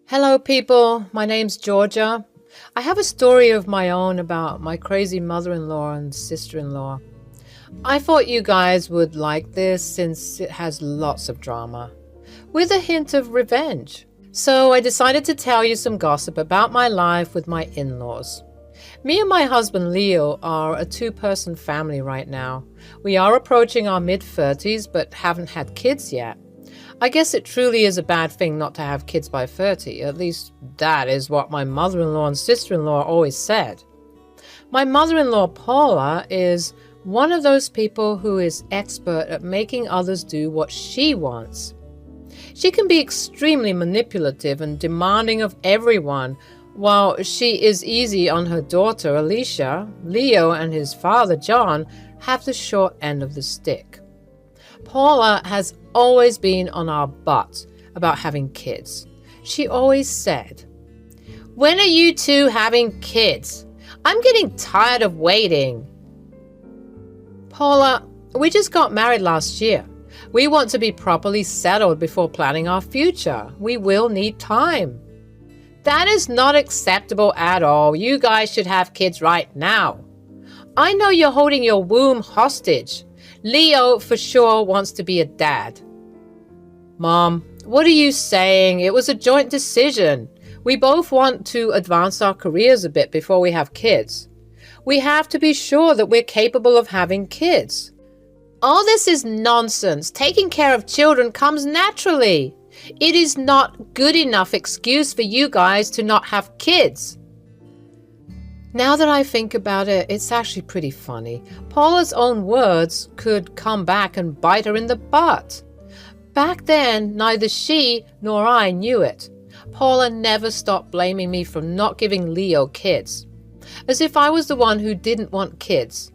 Hello, people. My name's Georgia. I have a story of my own about my crazy mother-in-law and sister-in-law. I thought you guys would like this since it has lots of drama, with a hint of revenge. So I decided to tell you some gossip about my life with my in-laws. Me and my husband Leo are a two-person family right now. We are approaching our mid-30s but haven't had kids yet. I guess it truly is a bad thing not to have kids by 30. At least that is what my mother-in-law and sister-in-law always said. My mother-in-law Paula is one of those people who is expert at making others do what she wants. She can be extremely manipulative and demanding of everyone. While she is easy on her daughter Alicia, Leo and his father John have the short end of the stick. Paula has always been on our butt about having kids. She always said, "When are you two having kids? I'm getting tired of waiting." Paula, we just got married last year. We want to be properly settled before planning our future. We will need time. That is not acceptable at all. You guys should have kids right now. I know you're holding your womb hostage. Leo for sure wants to be a dad. Mom, what are you saying? It was a joint decision. We both want to advance our careers a bit before we have kids. We have to be sure that we're capable of having kids. All this is nonsense. Taking care of children comes naturally. It is not good enough excuse for you guys to not have kids. Now that I think about it, it's actually pretty funny. Paula's own words could come back and bite her in the butt. Back then, neither she nor I knew it. Paula never stopped blaming me for not giving Leo kids, as if I was the one who didn't want kids.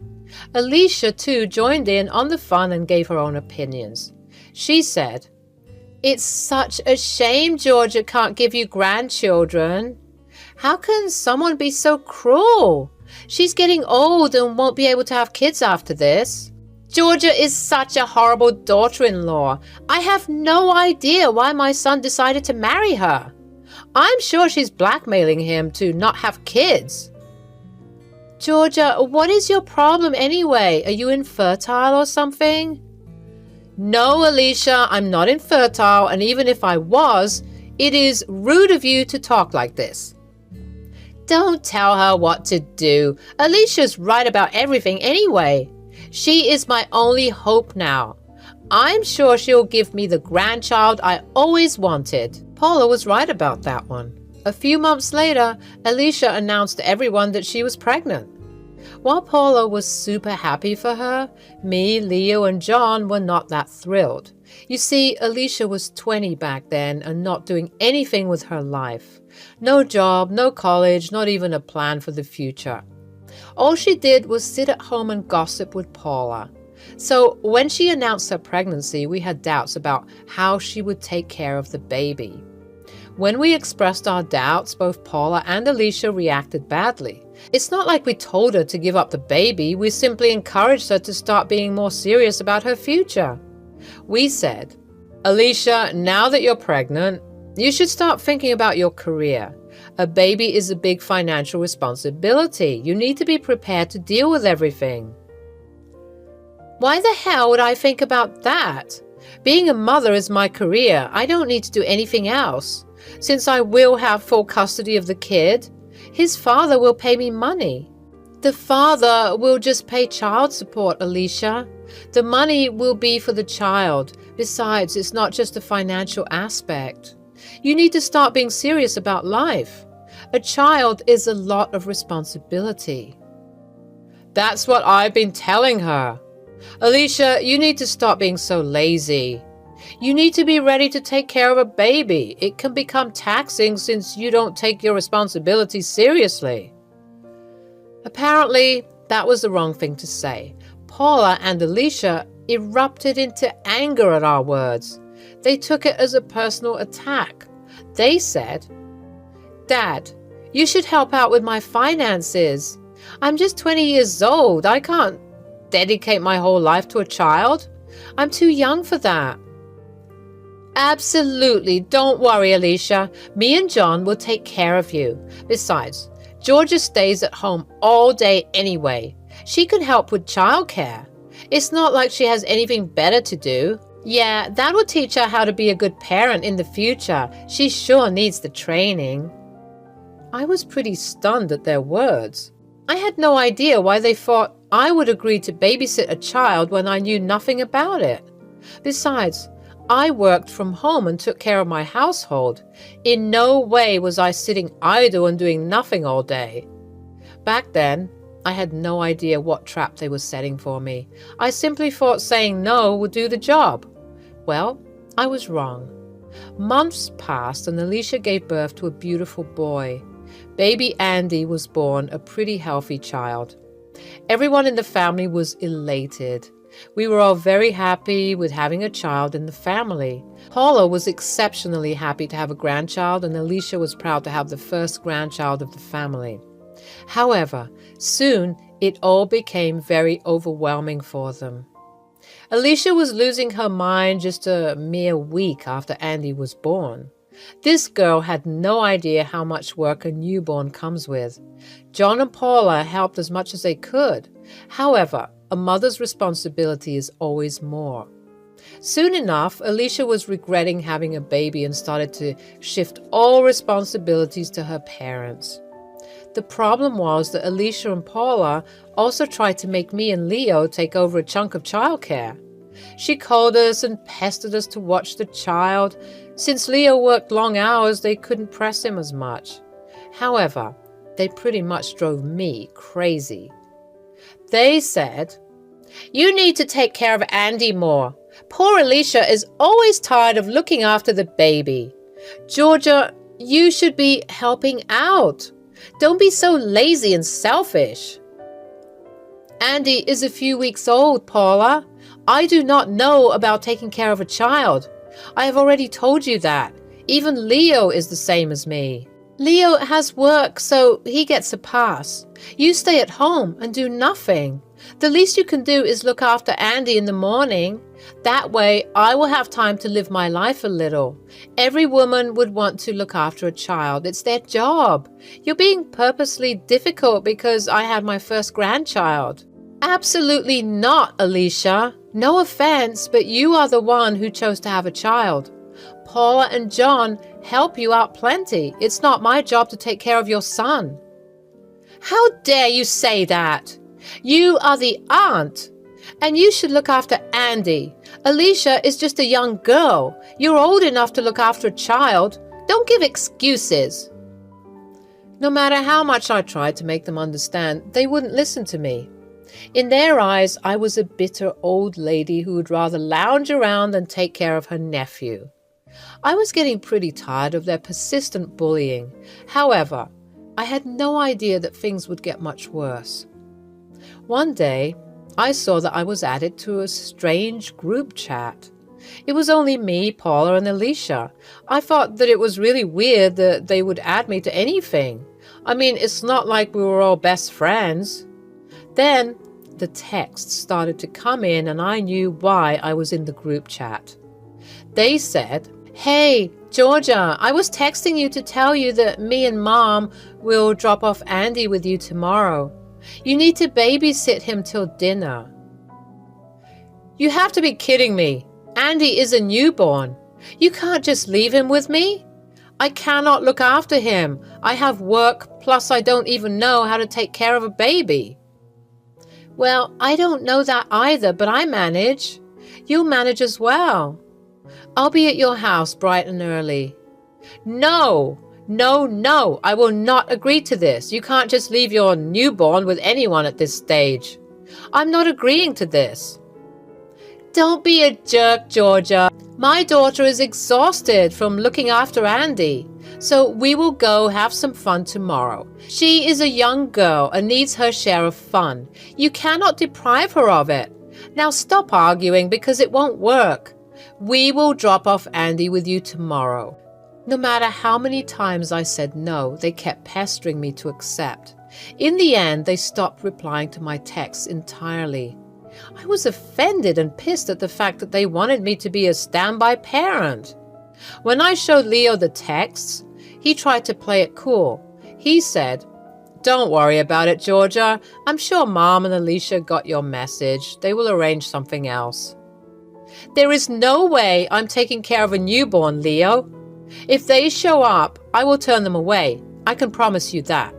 Alicia, too, joined in on the fun and gave her own opinions. She said, "It's such a shame Georgia can't give you grandchildren. How can someone be so cruel? She's getting old and won't be able to have kids after this. Georgia is such a horrible daughter-in-law. I have no idea why my son decided to marry her. I'm sure she's blackmailing him to not have kids." Georgia, what is your problem anyway? Are you infertile or something? No, Alicia, I'm not infertile, and even if I was, it is rude of you to talk like this. Don't tell her what to do. Alicia's right about everything anyway. She is my only hope now. I'm sure she'll give me the grandchild I always wanted. Paula was right about that one. A few months later, Alicia announced to everyone that she was pregnant. While Paula was super happy for her, me, Leo, and John were not that thrilled. You see, Alicia was 20 back then and not doing anything with her life. No job, no college, not even a plan for the future. All she did was sit at home and gossip with Paula. So when she announced her pregnancy, we had doubts about how she would take care of the baby. When we expressed our doubts, both Paula and Alicia reacted badly. It's not like we told her to give up the baby, we simply encouraged her to start being more serious about her future. We said, "Alicia, now that you're pregnant, you should start thinking about your career. A baby is a big financial responsibility. You need to be prepared to deal with everything." Why the hell would I think about that? Being a mother is my career. I don't need to do anything else. Since I will have full custody of the kid, his father will pay me money. The father will just pay child support, Alicia. The money will be for the child. Besides, it's not just a financial aspect. You need to start being serious about life. A child is a lot of responsibility. That's what I've been telling her. Alicia, you need to stop being so lazy. You need to be ready to take care of a baby. It can become taxing since you don't take your responsibilities seriously. Apparently, that was the wrong thing to say. Paula and Alicia erupted into anger at our words. They took it as a personal attack. They said, "Dad, you should help out with my finances. I'm just 20 years old. I can't dedicate my whole life to a child. I'm too young for that." Absolutely. Don't worry, Alicia. Me and John will take care of you. Besides, Georgia stays at home all day anyway. She can help with childcare. It's not like she has anything better to do. Yeah, that will teach her how to be a good parent in the future. She sure needs the training. I was pretty stunned at their words. I had no idea why they thought I would agree to babysit a child when I knew nothing about it. Besides, I worked from home and took care of my household. In no way was I sitting idle and doing nothing all day. Back then, I had no idea what trap they were setting for me. I simply thought saying no would do the job. Well, I was wrong. Months passed and Alicia gave birth to a beautiful boy. Baby Andy was born, a pretty healthy child. Everyone in the family was elated. We were all very happy with having a child in the family. Paula was exceptionally happy to have a grandchild, and Alicia was proud to have the first grandchild of the family. However, soon it all became very overwhelming for them. Alicia was losing her mind just a mere week after Andy was born. This girl had no idea how much work a newborn comes with. John and Paula helped as much as they could. However, a mother's responsibility is always more. Soon enough, Alicia was regretting having a baby and started to shift all responsibilities to her parents. The problem was that Alicia and Paula also tried to make me and Leo take over a chunk of childcare. She called us and pestered us to watch the child. Since Leo worked long hours, they couldn't press him as much. However, they pretty much drove me crazy. They said, "You need to take care of Andy more. Poor Alicia is always tired of looking after the baby. Georgia, you should be helping out. Don't be so lazy and selfish." "Andy is a few weeks old, Paula. I do not know about taking care of a child. I have already told you that. Even Leo is the same as me. Leo has work, so he gets a pass. You stay at home and do nothing. The least you can do is look after Andy in the morning. That way, I will have time to live my life a little. Every woman would want to look after a child. It's their job. You're being purposely difficult because I had my first grandchild." "Absolutely not, Alicia. No offense, but you are the one who chose to have a child. Paula and John help you out plenty. It's not my job to take care of your son." "How dare you say that? You are the aunt, and you should look after Andy. Alicia is just a young girl. You're old enough to look after a child. Don't give excuses." No matter how much I tried to make them understand, they wouldn't listen to me. In their eyes, I was a bitter old lady who would rather lounge around than take care of her nephew. I was getting pretty tired of their persistent bullying. However, I had no idea that things would get much worse. One day, I saw that I was added to a strange group chat. It was only me, Paula, and Alicia. I thought that it was really weird that they would add me to anything. I mean, it's not like we were all best friends. Then, the texts started to come in and I knew why I was in the group chat. They said, "Hey, Georgia, I was texting you to tell you that me and Mom will drop off Andy with you tomorrow. You need to babysit him till dinner." "You have to be kidding me. Andy is a newborn. You can't just leave him with me. I cannot look after him. I have work, plus I don't even know how to take care of a baby." "Well, I don't know that either, but I manage. You'll manage as well. I'll be at your house bright and early." No, I will not agree to this. You can't just leave your newborn with anyone at this stage. I'm not agreeing to this. Don't be a jerk, Georgia. My daughter is exhausted from looking after Andy, so we will go have some fun tomorrow. She is a young girl and needs her share of fun. You cannot deprive her of it. Now stop arguing because it won't work. We will drop off Andy with you tomorrow. No matter how many times I said no, they kept pestering me to accept. In the end, they stopped replying to my texts entirely. I was offended and pissed at the fact that they wanted me to be a standby parent. When I showed Leo the texts, he tried to play it cool. He said, "Don't worry about it, Georgia. I'm sure Mom and Alicia got your message. They will arrange something else." There is no way I'm taking care of a newborn, Leo. If they show up, I will turn them away. I can promise you that.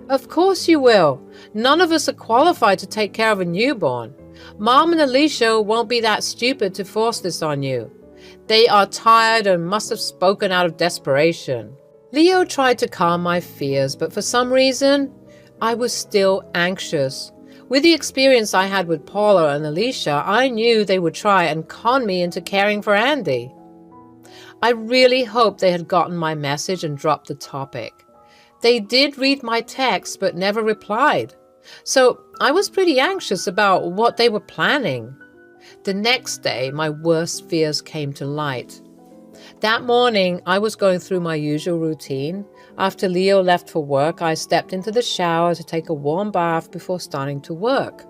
Of course you will. None of us are qualified to take care of a newborn. Mom and Alicia won't be that stupid to force this on you. They are tired and must have spoken out of desperation. Leo tried to calm my fears, but for some reason, I was still anxious. With the experience I had with Paula and Alicia, I knew they would try and con me into caring for Andy. I really hoped they had gotten my message and dropped the topic. They did read my text but never replied, so I was pretty anxious about what they were planning. The next day, my worst fears came to light. That morning, I was going through my usual routine. After Leo left for work, I stepped into the shower to take a warm bath before starting to work.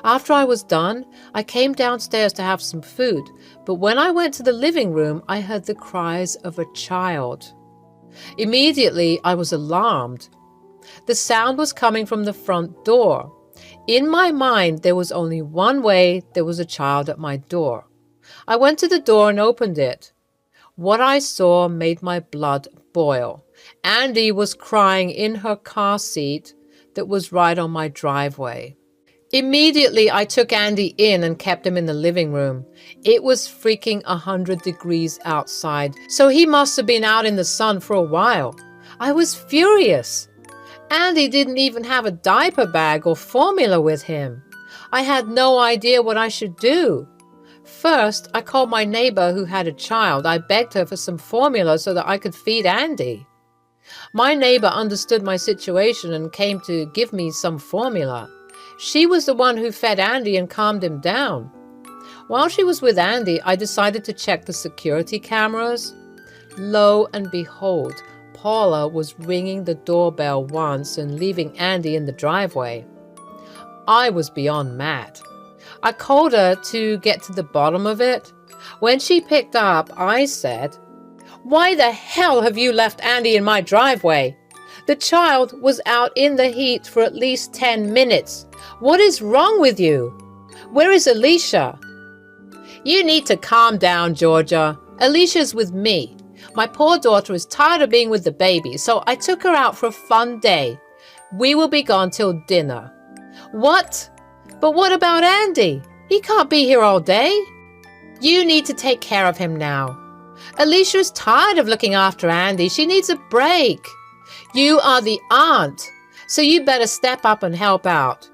After I was done, I came downstairs to have some food, but when I went to the living room, I heard the cries of a child. Immediately, I was alarmed. The sound was coming from the front door. In my mind, there was only one way there was a child at my door. I went to the door and opened it. What I saw made my blood boil. Andy was crying in her car seat that was right on my driveway. Immediately, I took Andy in and kept him in the living room. It was freaking 100 degrees outside, so he must have been out in the sun for a while. I was furious. Andy didn't even have a diaper bag or formula with him. I had no idea what I should do. First, I called my neighbor who had a child. I begged her for some formula so that I could feed Andy. My neighbor understood my situation and came to give me some formula. She was the one who fed Andy and calmed him down. While she was with Andy, I decided to check the security cameras. Lo and behold, Paula was ringing the doorbell once and leaving Andy in the driveway. I was beyond mad. I called her to get to the bottom of it. When she picked up, I said, "Why the hell have you left Andy in my driveway? The child was out in the heat for at least 10 minutes. What is wrong with you? Where is Alicia?" "You need to calm down, Georgia. Alicia's with me. My poor daughter is tired of being with the baby, so I took her out for a fun day. We will be gone till dinner." "What? But what about Andy? He can't be here all day." "You need to take care of him now. Alicia is tired of looking after Andy. She needs a break. You are the aunt, so you better step up and help out.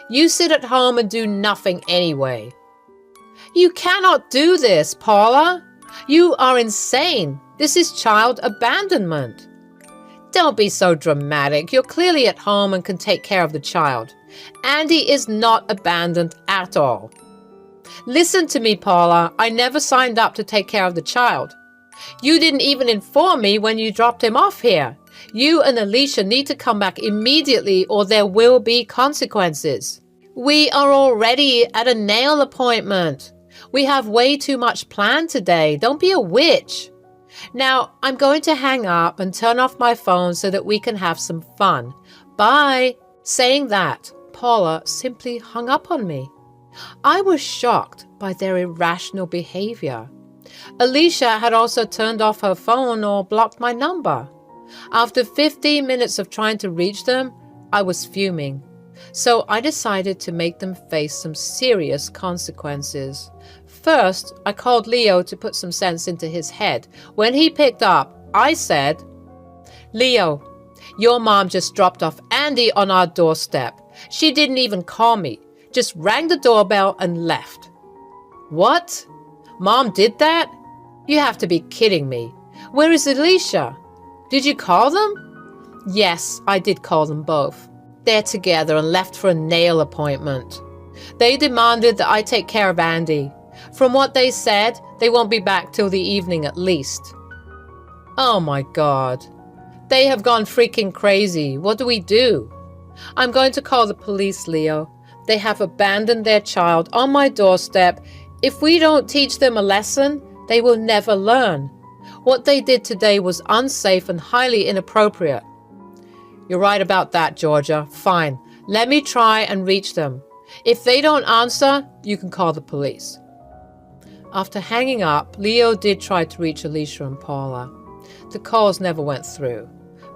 You sit at home and do nothing anyway." "You cannot do this, Paula. You are insane. This is child abandonment." "Don't be so dramatic. You're clearly at home and can take care of the child. Andy is not abandoned at all." "Listen to me, Paula. I never signed up to take care of the child. You didn't even inform me when you dropped him off here. You and Alicia need to come back immediately or there will be consequences. We are already at a nail appointment. We have way too much planned today. Don't be a witch. Now, I'm going to hang up and turn off my phone so that we can have some fun. Bye." Saying that, Paula simply hung up on me. I was shocked by their irrational behavior. Alicia had also turned off her phone or blocked my number. After 15 minutes of trying to reach them, I was fuming. So I decided to make them face some serious consequences. First, I called Leo to put some sense into his head. When he picked up, I said, "Leo, your mom just dropped off Andy on our doorstep. She didn't even call me, just rang the doorbell and left." "What? Mom did that? You have to be kidding me. Where is Alicia? Did you call them?" "Yes, I did call them both. They're together and left for a nail appointment. They demanded that I take care of Andy. From what they said, they won't be back till the evening at least." Oh my God. They have gone freaking crazy. What do we do? "I'm going to call the police, Leo. They have abandoned their child on my doorstep. If we don't teach them a lesson, They will never learn. What they did today was unsafe and highly inappropriate. You're right about that, Georgia. Fine. Let me try and reach them. If they don't answer, you can call the police. After hanging up, Leo did try to reach Alicia and Paula. The calls never went through.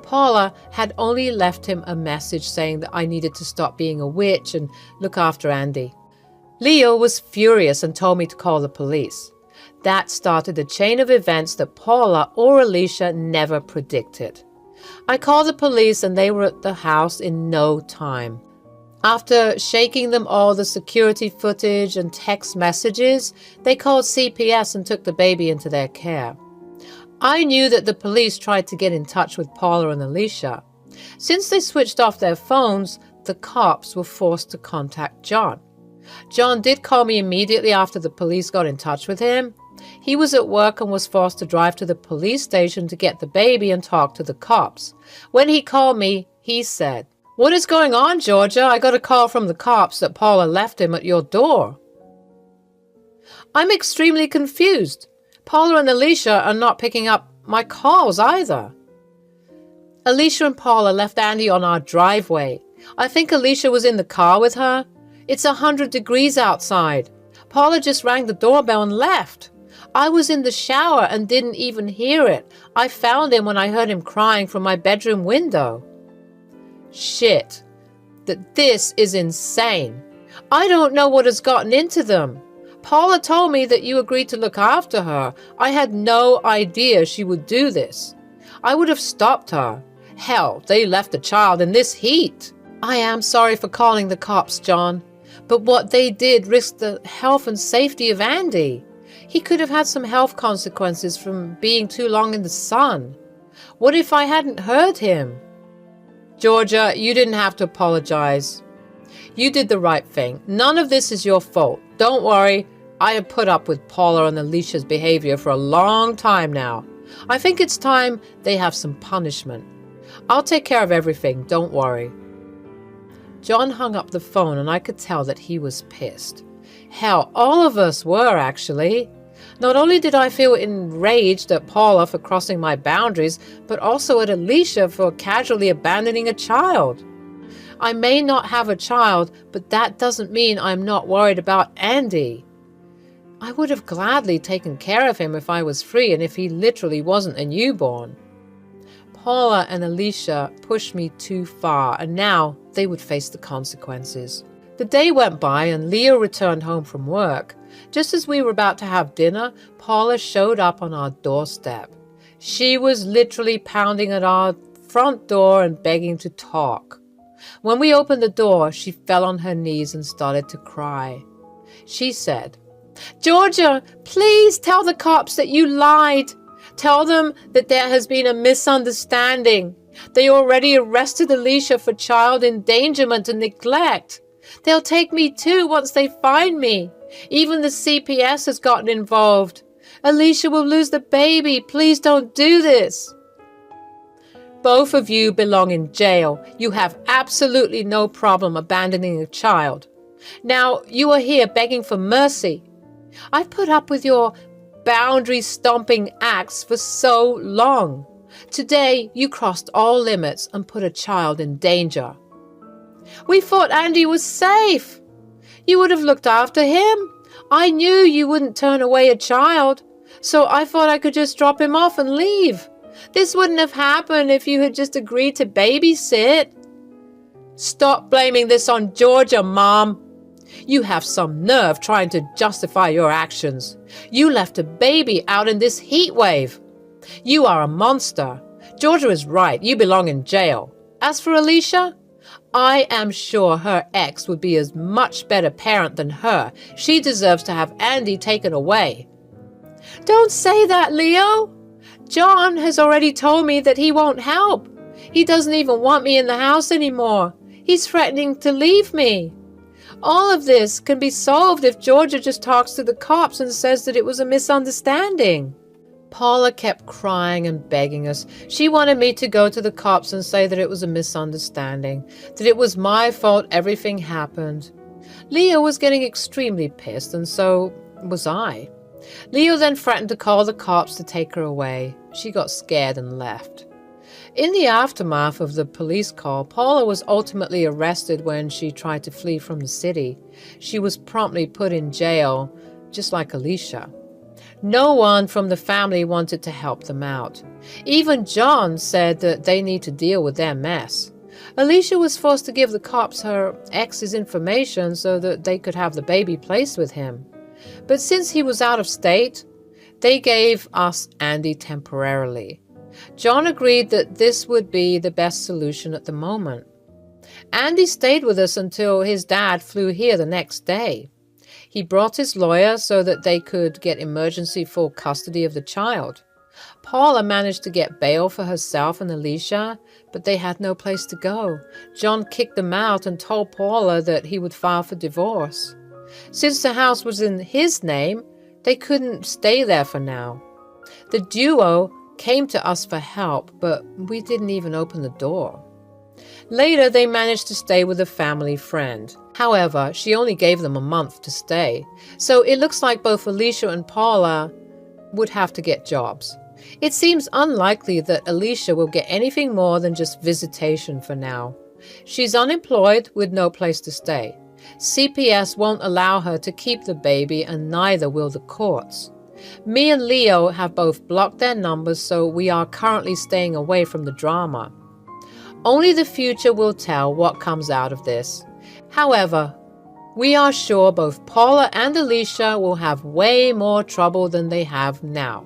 Paula had only left him a message saying that I needed to stop being a witch and look after Andy. Leo was furious and told me to call the police. That started a chain of events that Paula or Alicia never predicted. I called the police and they were at the house in no time. After shaking them all the security footage and text messages, they called CPS and took the baby into their care. I knew that the police tried to get in touch with Paula and Alicia. Since they switched off their phones, the cops were forced to contact John. John did call me immediately after the police got in touch with him. He was at work and was forced to drive to the police station to get the baby and talk to the cops. When he called me, he said, "What is going on, Georgia? I got a call from the cops that Paula left him at your door." I'm extremely confused. Paula and Alicia are not picking up my calls either. Alicia and Paula left Andy on our driveway. I think Alicia was in the car with her. It's 100 degrees outside. Paula just rang the doorbell and left. I was in the shower and didn't even hear it. I found him when I heard him crying from my bedroom window. Shit. This is insane. I don't know what has gotten into them. Paula told me that you agreed to look after her. I had no idea she would do this. I would have stopped her. Hell, they left the child in this heat. I am sorry for calling the cops, John, but what they did risked the health and safety of Andy. He could have had some health consequences from being too long in the sun. What if I hadn't heard him? Georgia, you didn't have to apologize. You did the right thing. None of this is your fault. Don't worry. I have put up with Paula and Alicia's behavior for a long time now. I think it's time they have some punishment. I'll take care of everything. Don't worry. John hung up the phone and I could tell that he was pissed. Hell, all of us were actually. Not only did I feel enraged at Paula for crossing my boundaries, but also at Alicia for casually abandoning a child. I may not have a child, but that doesn't mean I'm not worried about Andy. I would have gladly taken care of him if I was free and if he literally wasn't a newborn. Paula and Alicia pushed me too far, and now they would face the consequences. The day went by and Leo returned home from work. Just as we were about to have dinner, Paula showed up on our doorstep. She was literally pounding at our front door and begging to talk. When we opened the door, she fell on her knees and started to cry. She said, "Georgia, please tell the cops that you lied. Tell them that there has been a misunderstanding. They already arrested Alicia for child endangerment and neglect. They'll take me too once they find me. Even the CPS has gotten involved. Alicia will lose the baby. Please don't do this. Both of you belong in jail. You have absolutely no problem abandoning a child. Now you are here begging for mercy. I've put up with your boundary-stomping acts for so long. Today you crossed all limits and put a child in danger. We thought Andy was safe. You would have looked after him. I knew you wouldn't turn away a child, so I thought I could just drop him off and leave. This wouldn't have happened if you had just agreed to babysit." Stop blaming this on Georgia, Mom. You have some nerve trying to justify your actions. You left a baby out in this heat wave. You are a monster. Georgia is right. You belong in jail. As for Alicia, I am sure her ex would be a much better parent than her. She deserves to have Andy taken away. Don't say that, Leo. John has already told me that he won't help. He doesn't even want me in the house anymore. He's threatening to leave me. All of this can be solved if Georgia just talks to the cops and says that it was a misunderstanding. Paula kept crying and begging us. She wanted me to go to the cops and say that it was a misunderstanding, that it was my fault everything happened. Leo was getting extremely pissed, and so was I. Leo then threatened to call the cops to take her away. She got scared and left. In the aftermath of the police call, Paula was ultimately arrested when she tried to flee from the city. She was promptly put in jail, just like Alicia. No one from the family wanted to help them out. Even John said that they need to deal with their mess. Alicia was forced to give the cops her ex's information so that they could have the baby placed with him. But since he was out of state, they gave us Andy temporarily. John agreed that this would be the best solution at the moment. Andy stayed with us until his dad flew here the next day. He brought his lawyer so that they could get emergency full custody of the child. Paula managed to get bail for herself and Alicia, but they had no place to go. John kicked them out and told Paula that he would file for divorce. Since the house was in his name, they couldn't stay there for now. The duo came to us for help, but we didn't even open the door. Later, they managed to stay with a family friend. However, she only gave them a month to stay, so it looks like both Alicia and Paula would have to get jobs. It seems unlikely that Alicia will get anything more than just visitation for now. She's unemployed with no place to stay. CPS won't allow her to keep the baby, and neither will the courts. Me and Leo have both blocked their numbers, so we are currently staying away from the drama. Only the future will tell what comes out of this. However, we are sure both Paula and Alicia will have way more trouble than they have now.